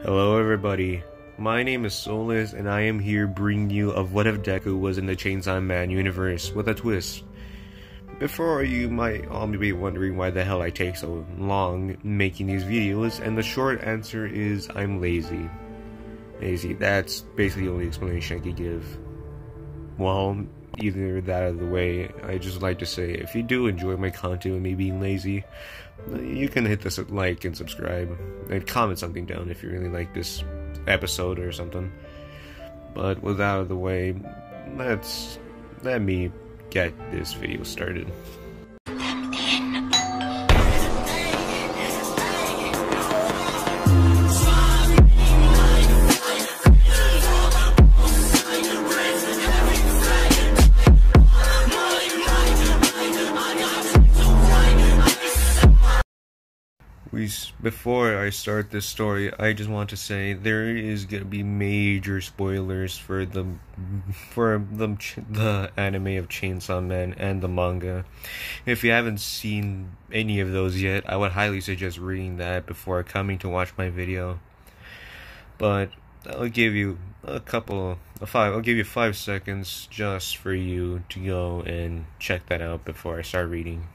Hello everybody, my name is Solus and I am here bringing you of what if Deku was in the Chainsaw Man universe with a twist. Before, you might all be wondering why the hell I take so long making these videos, and the short answer is I'm lazy. That's basically the only explanation I could give. Well, either that or the way, I just like to say, if you do enjoy my content with me being lazy, you can hit this like and subscribe, and comment something down if you really like this episode or something. But with that out of the way, let me get this video started. Before I start this story, I just want to say there is gonna be major spoilers for the anime of Chainsaw Man and the manga. If you haven't seen any of those yet, I would highly suggest reading that before coming to watch my video. But I'll give you I'll give you 5 seconds just for you to go and check that out before I start reading.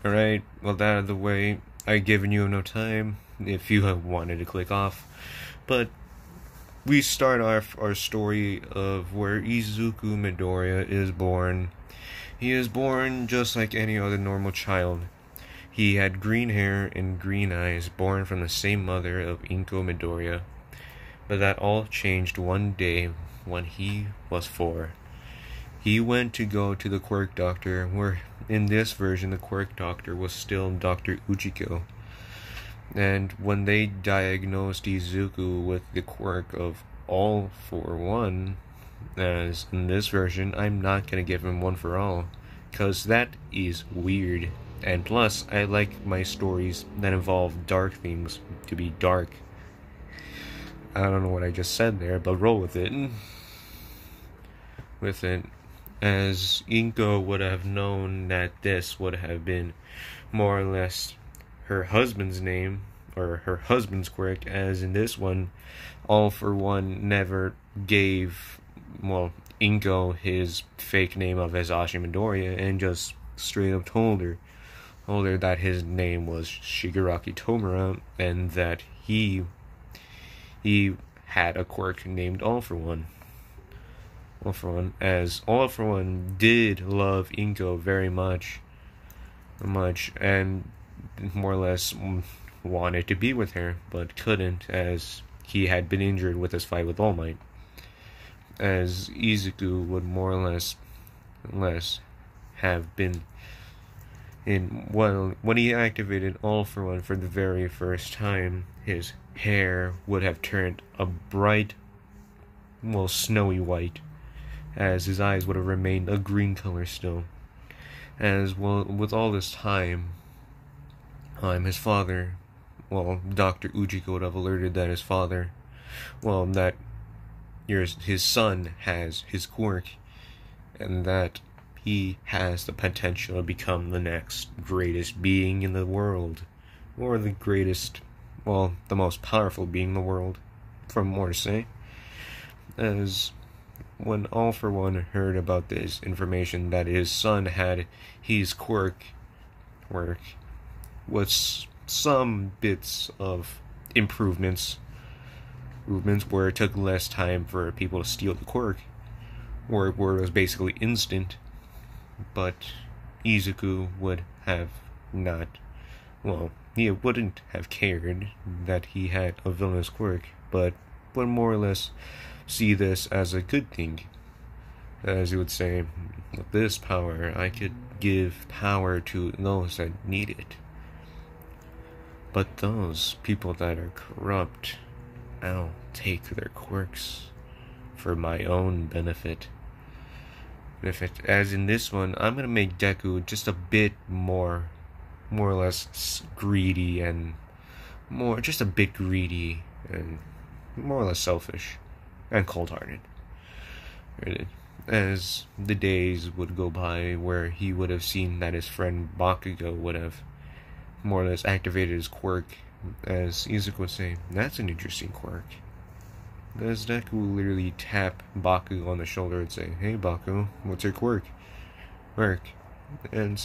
Alright, well, that out of the way, I've given you no time if you have wanted to click off. But we start off our story of where Izuku Midoriya is born. He is born just like any other normal child. He had green hair and green eyes, born from the same mother of Inko Midoriya. But that all changed one day when he was 4. He went to go to the Quirk doctor, where in this version the Quirk doctor was still Dr. Uchiko. And when they diagnosed Izuku with the quirk of All for One, as in this version, I'm not gonna give him one for all, cause that is weird. And plus, I like my stories that involve dark things to be dark. I don't know what I just said there, but roll with it. As Inko would have known that this would have been more or less her husband's name, or her husband's quirk, as in this one, All for One never gave, Inko his fake name of Hisashi Midoriya, and just straight up told her that his name was Shigaraki Tomura, and that he had a quirk named All for One. As All for One did love Inko very much, and more or less wanted to be with her, but couldn't, as he had been injured with his fight with All Might. As Izuku would more or less have been when he activated All for One for the very first time, his hair would have turned a bright, snowy white, as his eyes would have remained a green color still. As well, with all this time, his father, Dr. Uchiko would have alerted that his father, that his son has his quirk, and that he has the potential to become the next greatest being in the world, or the greatest, the most powerful being in the world, from more to say. As when All for One heard about this information that his son had his quirk with some bits of improvements where it took less time for people to steal the quirk, where it was basically instant, but Izuku would have not, he wouldn't have cared that he had a villainous quirk, but would more or less see this as a good thing. As he would say, with this power, I could give power to those that need it. But those people that are corrupt, I'll take their quirks for my own benefit. As in this one, I'm gonna make Deku just a bit more or less greedy, and more or less selfish and cold-hearted. As the days would go by, where he would have seen that his friend Bakugo would have more or less activated his quirk. As Izuku would say, that's an interesting quirk. As Deku would literally tap Baku on the shoulder and say, hey Baku, what's your quirk? And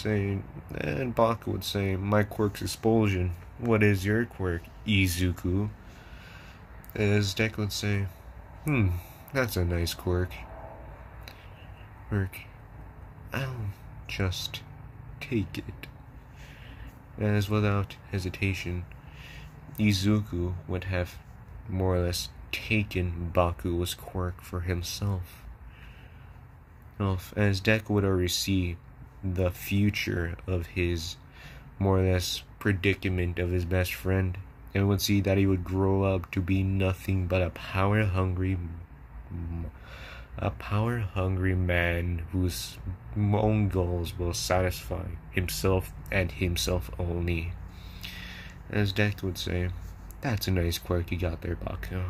Baku would say, my quirk's expulsion. What is your quirk, Izuku? As Deku would say, that's a nice quirk. I'll just take it. As without hesitation, Izuku would have more or less taken Baku's quirk for himself. As Deku would already see the future of his more or less predicament of his best friend, and would see that he would grow up to be nothing but a power-hungry man whose own goals will satisfy himself and himself only. As Deku would say, that's a nice quirk you got there, Baku.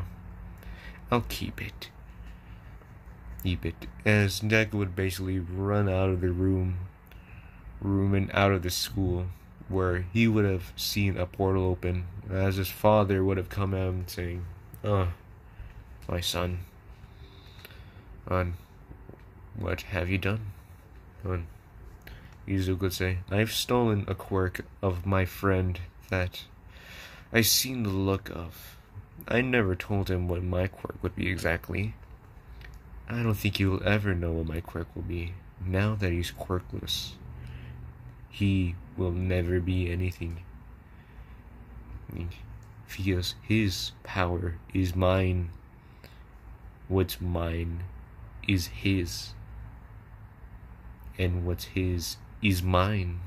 I'll keep it. As Deku would basically run out of the room and out of the school, where he would have seen a portal open, as his father would have come out and saying, my son, what have you done? Izuku would say, I've stolen a quirk of my friend that I've seen the look of. I never told him what my quirk would be exactly. I don't think he will ever know what my quirk will be. Now that he's quirkless, he will never be anything. Because his power is mine. What's mine is his. And what's his is mine.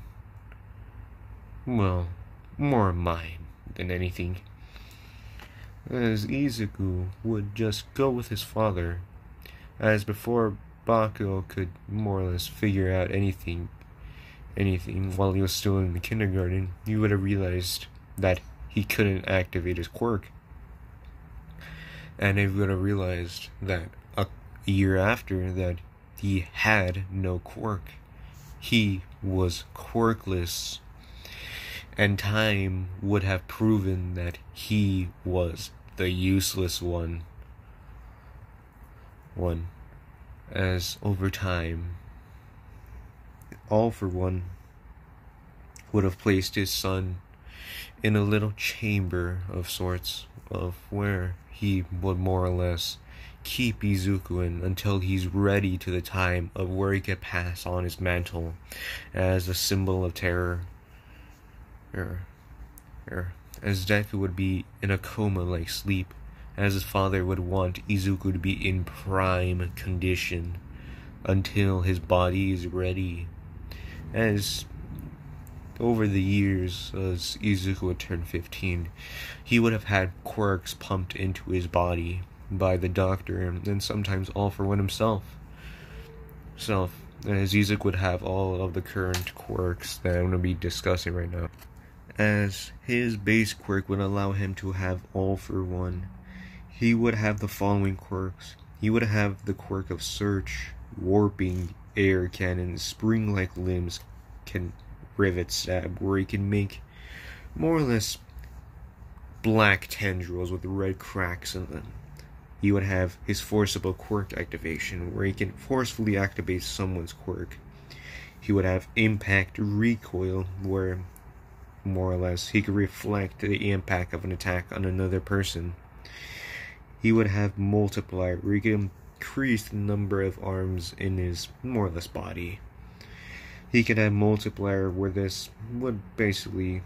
Well, more mine than anything. As Izuku would just go with his father, as before Baku could more or less figure out anything while he was still in the kindergarten, he would have realized that he couldn't activate his quirk. And he would have realized that a year after that he had no quirk. He was quirkless. And time would have proven that he was the useless one. As over time, All for One would have placed his son in a little chamber of sorts, of where he would more or less keep Izuku in until he's ready to the time of where he could pass on his mantle as a symbol of terror. As Deku would be in a coma-like sleep, as his father would want Izuku to be in prime condition until his body is ready. As over the years, as Izuku would turn 15, he would have had quirks pumped into his body by the doctor, and sometimes All for One himself. As Izuku would have all of the current quirks that I'm going to be discussing right now. As his base quirk would allow him to have All for One, he would have the following quirks. He would have the quirk of Search, Warping, Air Cannon, Spring-like limbs, can rivet stab, where he can make more or less black tendrils with red cracks in them. He would have his Forcible Quirk activation, where he can forcefully activate someone's quirk. He would have Impact Recoil, where more or less he could reflect the impact of an attack on another person. He would have Multiplier, where he can increase the number of arms in his more or less body. He could have Multiplier, where this would basically,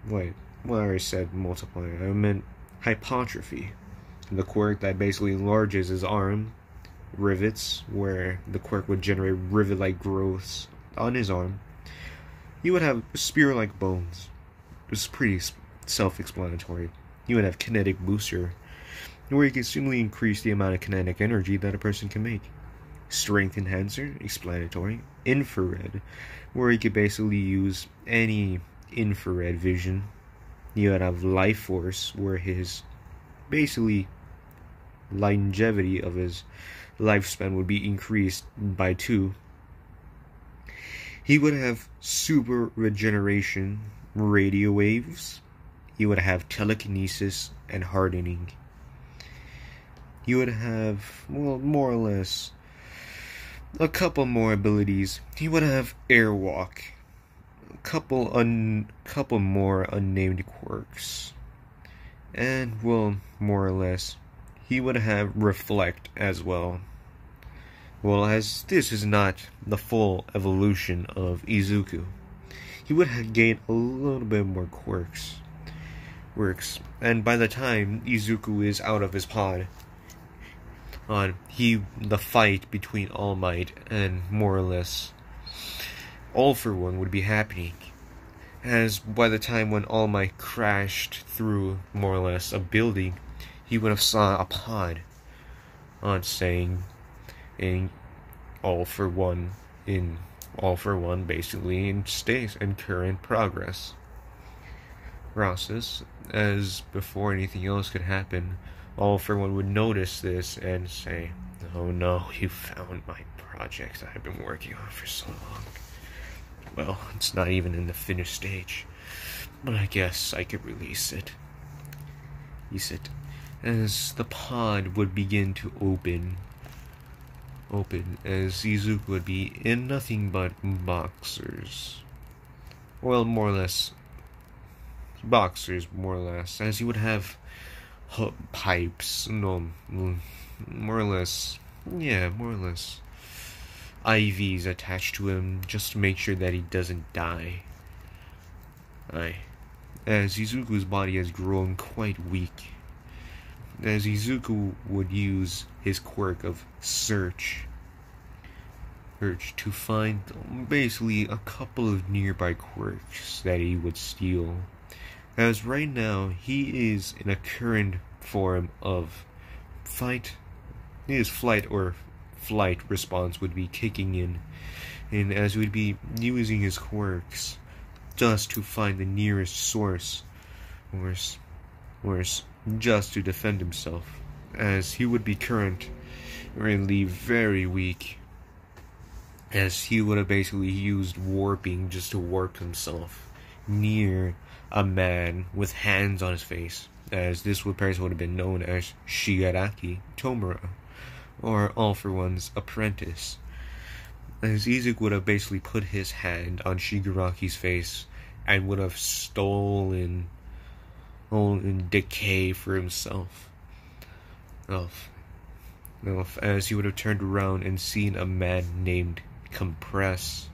I already said Multiplier, I meant Hypertrophy, the quirk that basically enlarges his arm. Rivets, where the quirk would generate rivet-like growths on his arm. He would have spear-like bones. It's pretty self-explanatory. He would have Kinetic Booster, where he can simply increase the amount of kinetic energy that a person can make. Strength Enhancer, explanatory. Infrared, where he could basically use any infrared vision. You would have Life Force, where his basically longevity of his lifespan would be increased by 2. He would have Super Regeneration, radio waves. He would have telekinesis and hardening. He would have, well, more or less, a couple more abilities. He would have airwalk. A couple more unnamed quirks. And, well, more or less, he would have reflect as well. Well, as this is not the full evolution of Izuku, he would have gained a little bit more quirks. And by the time Izuku is out of his pod, the fight between All Might and more or less All for One would be happening. As by the time when All Might crashed through more or less a building, he would have saw a pod on saying in All for One basically in stays and current progress. Process, as before anything else could happen, All for One would notice this and say, "Oh no, you found my project I've been working on for so long. Well, it's not even in the finished stage, but I guess I could release it." He said, as the pod would begin to open as Izuku would be in nothing but boxers. Well, more or less, as he would have pipes, more or less, IVs attached to him just to make sure that he doesn't die. As Izuku's body has grown quite weak, as Izuku would use his quirk of search to find basically a couple of nearby quirks that he would steal. As right now, he is in a current form of fight. His flight response would be kicking in, and as he would be using his quirks just to find the nearest source, or just to defend himself, as he would be currently very weak, as he would have basically used warping just to warp himself near a man with hands on his face, as this person would have been known as Shigaraki Tomura, or All for One's apprentice. As Izuku would have basically put his hand on Shigaraki's face and would have stolen decay for himself. As he would have turned around and seen a man named Compress,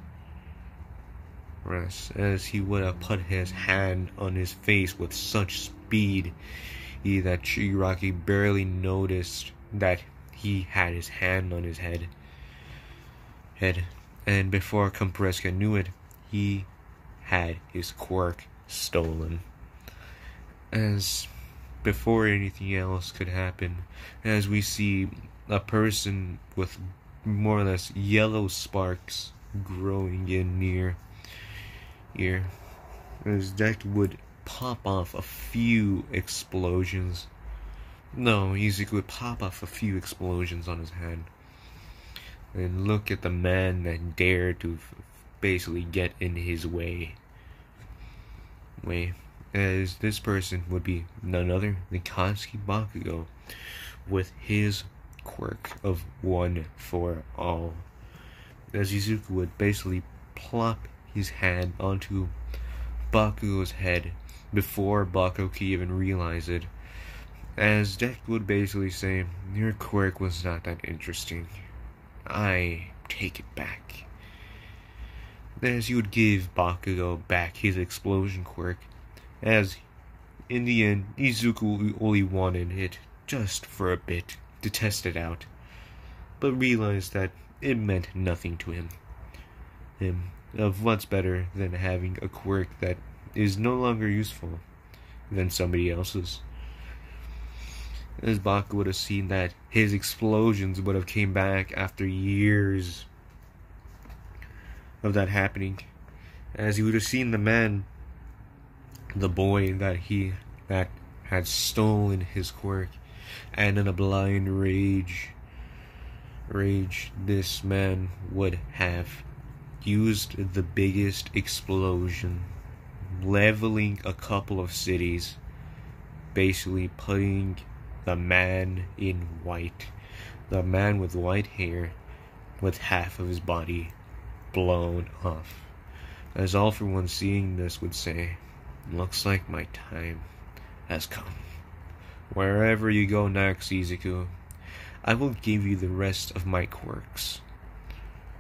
as he would have put his hand on his face with such speed that Shigaraki barely noticed that he had his hand on his head. And before Compress knew it, he had his quirk stolen. As before anything else could happen, as we see a person with more or less yellow sparks growing in near here, as Deku would pop off a few explosions. Izuku would pop off a few explosions on his hand. And look at the man that dared to basically get in his way. As this person would be none other than Katsuki Bakugo, with his quirk of one for all. As Izuku would basically plop his hand onto Bakugo's head before Bakugo could even realize it. As Deku would basically say, "Your quirk was not that interesting. I take it back." As he would give Bakugo back his explosion quirk, as in the end, Izuku only wanted it just for a bit to test it out, but realized that it meant nothing to him. Of what's better than having a quirk that is no longer useful than somebody else's. As Bakugo would have seen that his explosions would have came back after years of that happening, as he would have seen the boy that had stolen his quirk, and in a blind rage, this man would have used the biggest explosion leveling a couple of cities, basically putting the man in white, the man with white hair, with half of his body blown off. As All For One seeing this would say, looks like my time has come. Wherever you go next, Izuku, I will give you the rest of my quirks.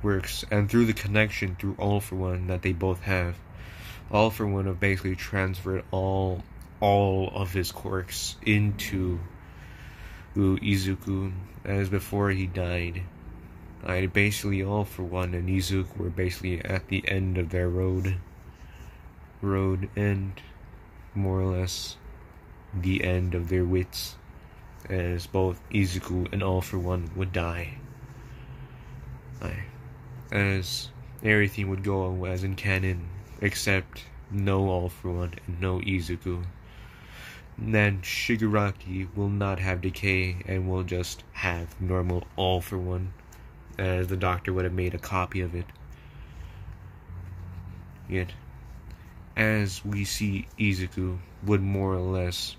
And through the connection through All For One that they both have, All For One have basically transferred all of his quirks into Izuku, as before he died. Basically All For One and Izuku were basically at the end of their road and more or less the end of their wits, as both Izuku and All For One would die. As everything would go as in canon, except no All For One and no Izuku. Then Shigaraki will not have decay and will just have normal All For One, as the doctor would have made a copy of it. Yet, as we see Izuku would more or less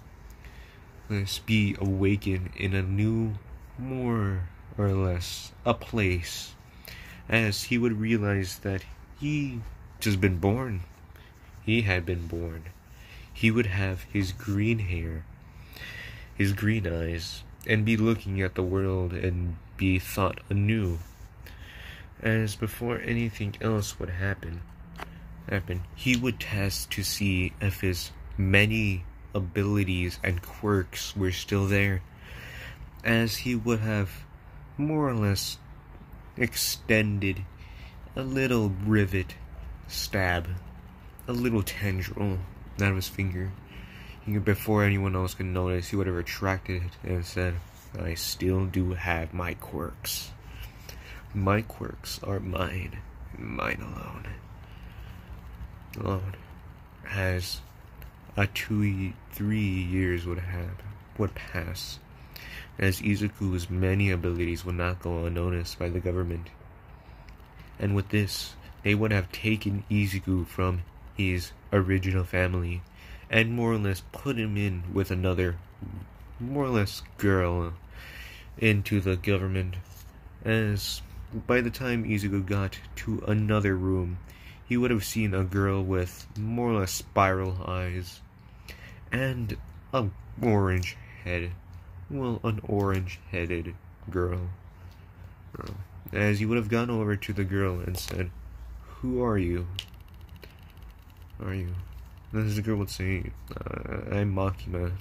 be awakened in a new, more or less, a place, as he would realize that he just been born. He had been born. He would have his green hair, his green eyes, and be looking at the world and be thought anew. As before anything else would happen, he would test to see if his many abilities and quirks were still there, as he would have more or less extended a little rivet, stab, a little tendril out of his finger. Before anyone else could notice, he would have retracted it and said, I still do have my quirks. My quirks are mine, and mine alone. As 3 years would pass, as Izuku's many abilities would not go unnoticed by the government. And with this, they would have taken Izuku from his original family and more or less put him in with another, more or less, girl into the government. As by the time Izuku got to another room, he would have seen a girl with more or less spiral eyes and an orange head. Well, an orange-headed girl. As he would have gone over to the girl and said, who are you? As the girl would say, I'm Makima.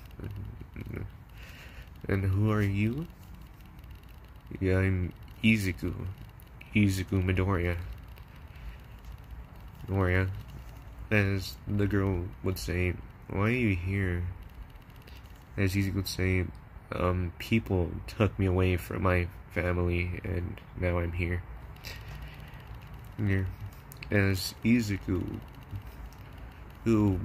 And who are you? Yeah, I'm Izuku Midoriya. As the girl would say, why are you here? As Izuku would say, people took me away from my family and now I'm here. As Izuku, who,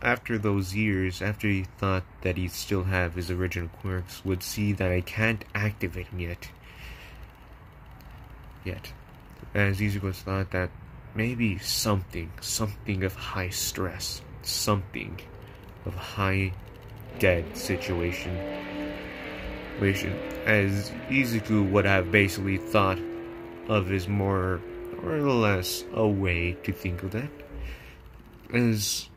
after those years, after he thought that he'd still have his original quirks, would see that I can't activate him yet. As Izuku thought that maybe something of high stress, something of high dead situation. As Izuku would have basically thought of as more or less a way to think of that. As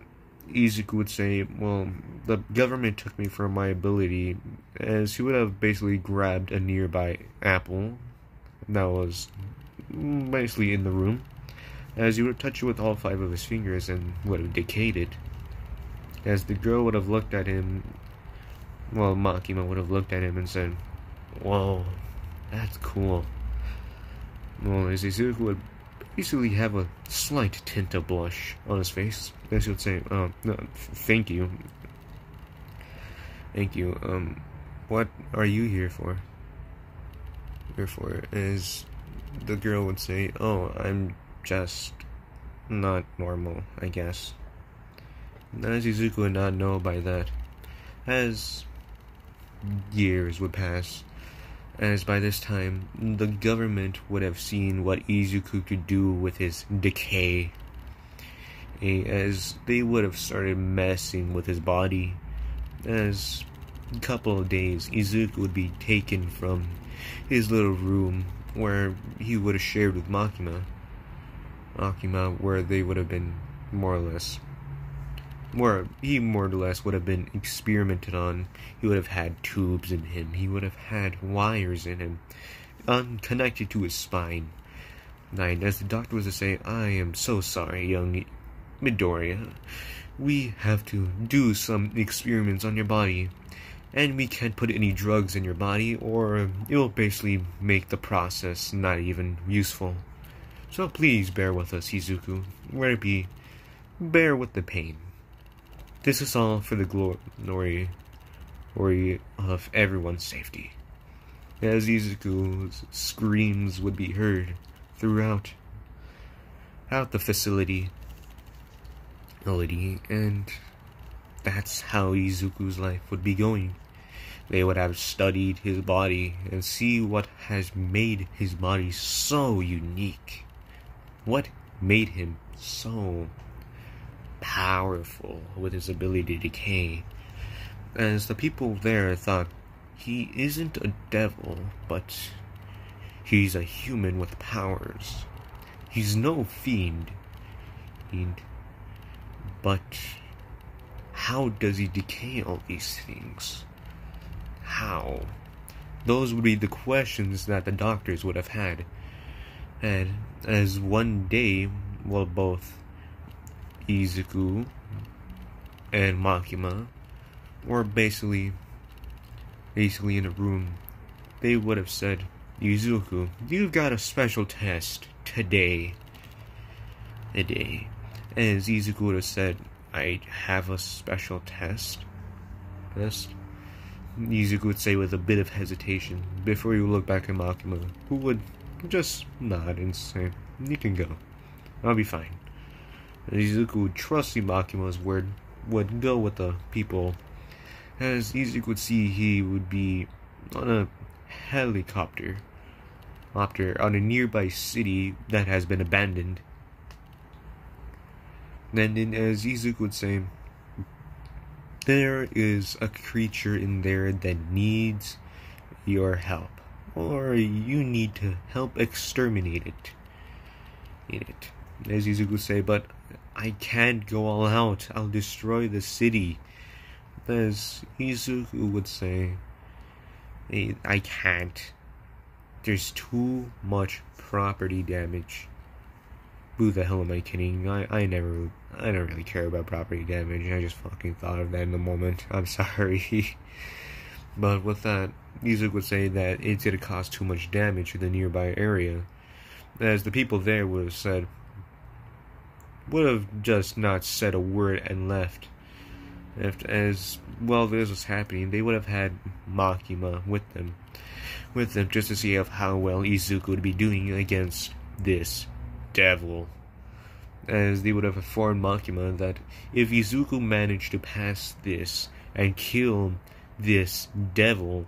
Izuku would say, well, the government took me for my ability, as he would have basically grabbed a nearby apple that was basically in the room, as he would touch it with all 5 of his fingers and would have decayed it. As the girl would have looked at him, well, Makima would have looked at him and said, whoa, that's cool. Well, as Izuku would basically have a slight tint of blush on his face, as he would say, no, thank you. What are you here for? As the girl would say, oh, I'm just not normal, I guess. As Izuku would not know by that, as years would pass, as by this time, the government would have seen what Izuku could do with his decay, as they would have started messing with his body. As a couple of days, Izuku would be taken from his little room where he would have shared with Makima, where they would have been where he more or less would have been experimented on. He would have had tubes in him. He would have had wires in him, unconnected to his spine. And as the doctor was to say, "I am so sorry, young Midoriya. We have to do some experiments on your body, and we can't put any drugs in your body, or it will basically make the process not even useful. So please bear with us, Izuku. Bear with the pain. This is all for the glory of everyone's safety." As Izuku's screams would be heard throughout the facility, and that's how Izuku's life would be going. They would have studied his body and see what has made his body so unique. What made him so powerful with his ability to decay. As the people there thought, he isn't a devil, but he's a human with powers. He's no fiend. But how does he decay all these things? How? Those would be the questions that the doctors would have had. And as one day, both Izuku and Makima were basically in a room, they would have said, "Izuku, you've got a special test today." As Izuku would have said, "I have a special test?" Izuku would say with a bit of hesitation, before he would look back at Makima, who would just nod and say, "You can go. I'll be fine." Izuku, trusting Makima's word, would go with the people. As Izuku would see, he would be on a helicopter on a nearby city that has been abandoned. And then, as Izuku would say, "There is a creature in there that needs your help, or you need to help exterminate it." As Izuku would say, "But I can't go all out. I'll destroy the city." As Izuku would say, "I can't. There's too much property damage." Who the hell am I kidding? I don't really care about property damage. I just fucking thought of that in the moment. I'm sorry. But with that, Izuku would say that it's gonna cause too much damage to the nearby area. As the people there would have just not said a word and left. As well this was happening, they would have had Makima with them just to see how well Izuku would be doing against this devil. As they would have informed Makima that if Izuku managed to pass this and kill this devil,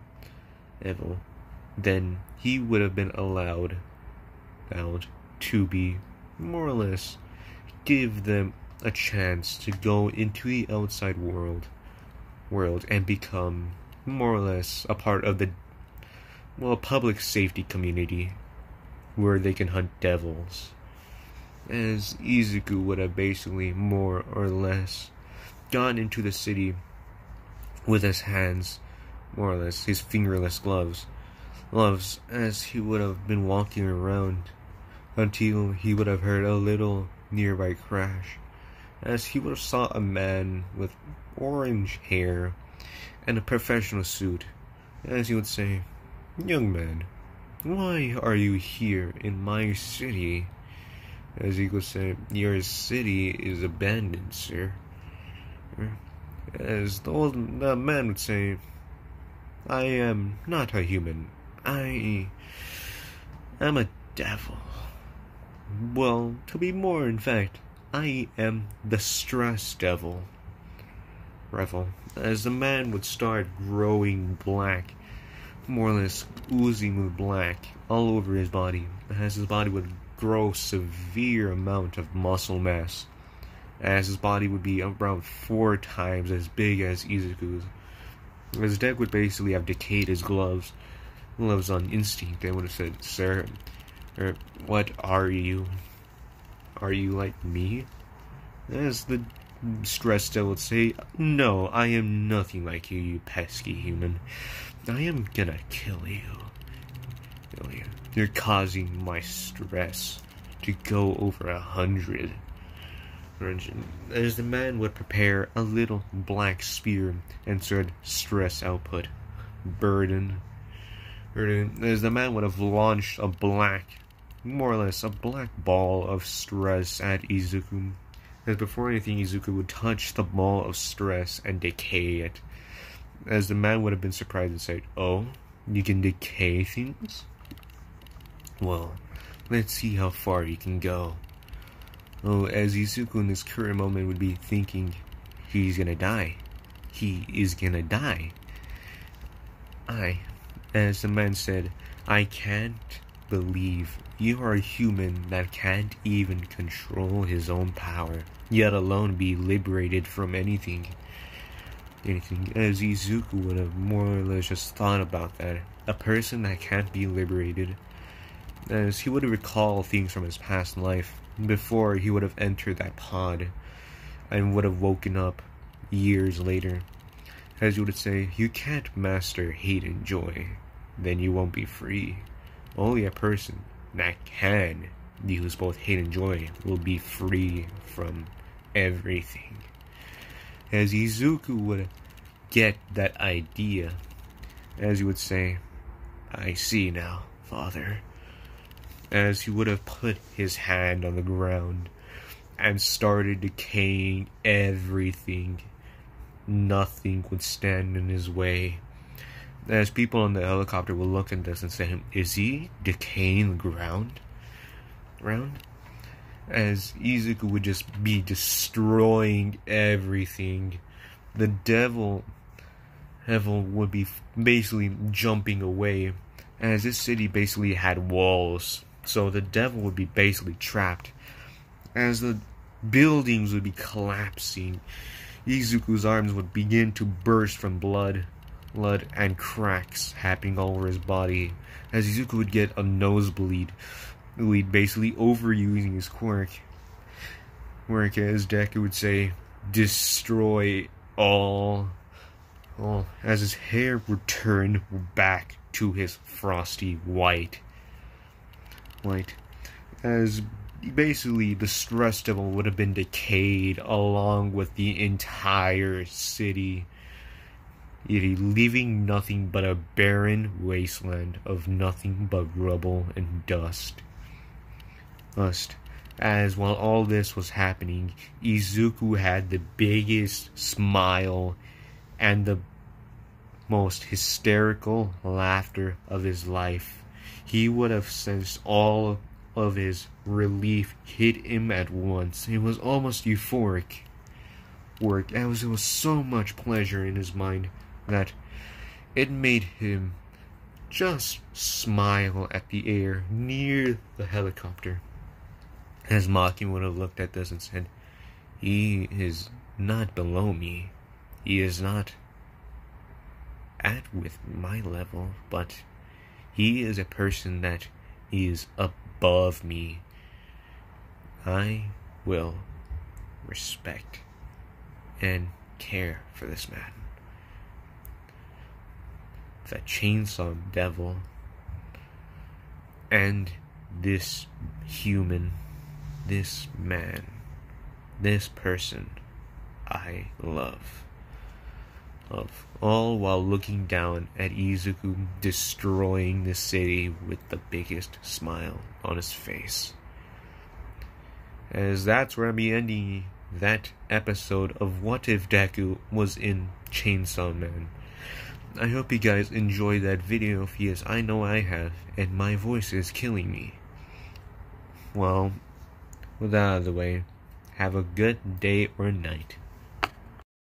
then he would have been allowed to be more or less give them a chance to go into the outside world and become more or less a part of the public safety community where they can hunt devils. As Izuku would have basically more or less gone into the city with his hands, more or less his fingerless gloves, as he would have been walking around until he would have heard a little nearby crash, as he would have saw a man with orange hair and a professional suit, as he would say, "Young man, why are you here in my city?" As he would say, "Your city is abandoned, sir." As the man would say, "I am not a human. I am a devil. Well, to be more, in fact, I am the stress devil." As the man would start growing black, more or less oozing with black all over his body, as his body would grow severe amount of muscle mass, as his body would be around 4 times as big as Izuku's. His Deku would basically have decayed his gloves on instinct. They would have said, "Sir, what are you? Are you like me?" As the stress devil would say, "No, I am nothing like you, you pesky human. I am gonna kill you. You're causing my stress to go over 100. As the man would prepare a little black spear and said, "Stress output. Burden. As the man would have launched more or less a black ball of stress at Izuku. As before anything, Izuku would touch the ball of stress and decay it. As the man would have been surprised and said, "Oh, you can decay things? Well, let's see how far you can go." Oh, as Izuku in this current moment would be thinking, he's gonna die. He is gonna die. As the man said, "I can't believe you are a human that can't even control his own power, yet alone be liberated from anything. As Izuku would have more or less just thought about that. A person that can't be liberated. As he would recall things from his past life, before he would have entered that pod, and would have woken up years later. As you would say, you can't master hate and joy, then you won't be free. Only a person that can use both hate and joy will be free from everything. As Izuku would get that idea, as he would say, "I see now, Father." As he would have put his hand on the ground and started decaying everything. Nothing would stand in his way. As people on the helicopter would look at this and say, "Is he decaying the ground?" As Izuku would just be destroying everything. The devil would be basically jumping away, as this city basically had walls. So the devil would be basically trapped. As the buildings would be collapsing, Izuku's arms would begin to burst from blood and cracks happening all over his body. As Izuku would get a nosebleed, basically overusing his quirk. As Deku would say, "Destroy all." As his hair would turn back to his frosty white. As basically the stress devil would have been decayed along with the entire city, leaving nothing but a barren wasteland of nothing but rubble and dust. As while all this was happening, Izuku had the biggest smile and the most hysterical laughter of his life. He would have sensed all of his relief hit him at once. It was almost euphoric. There was so much pleasure in his mind that it made him just smile at the air near the helicopter. As Maki would have looked at this and said, "He is not below me. He is not with my level, but he is a person that is above me. I will respect and care for this man." The chainsaw devil and this human, this man, this person I love. All while looking down at Izuku destroying the city with the biggest smile on his face. As that's where I'll be ending that episode of What If Deku Was in Chainsaw Man. I hope you guys enjoyed that video. If yes, I know I have, and my voice is killing me. Well, with that out of the way, have a good day or night.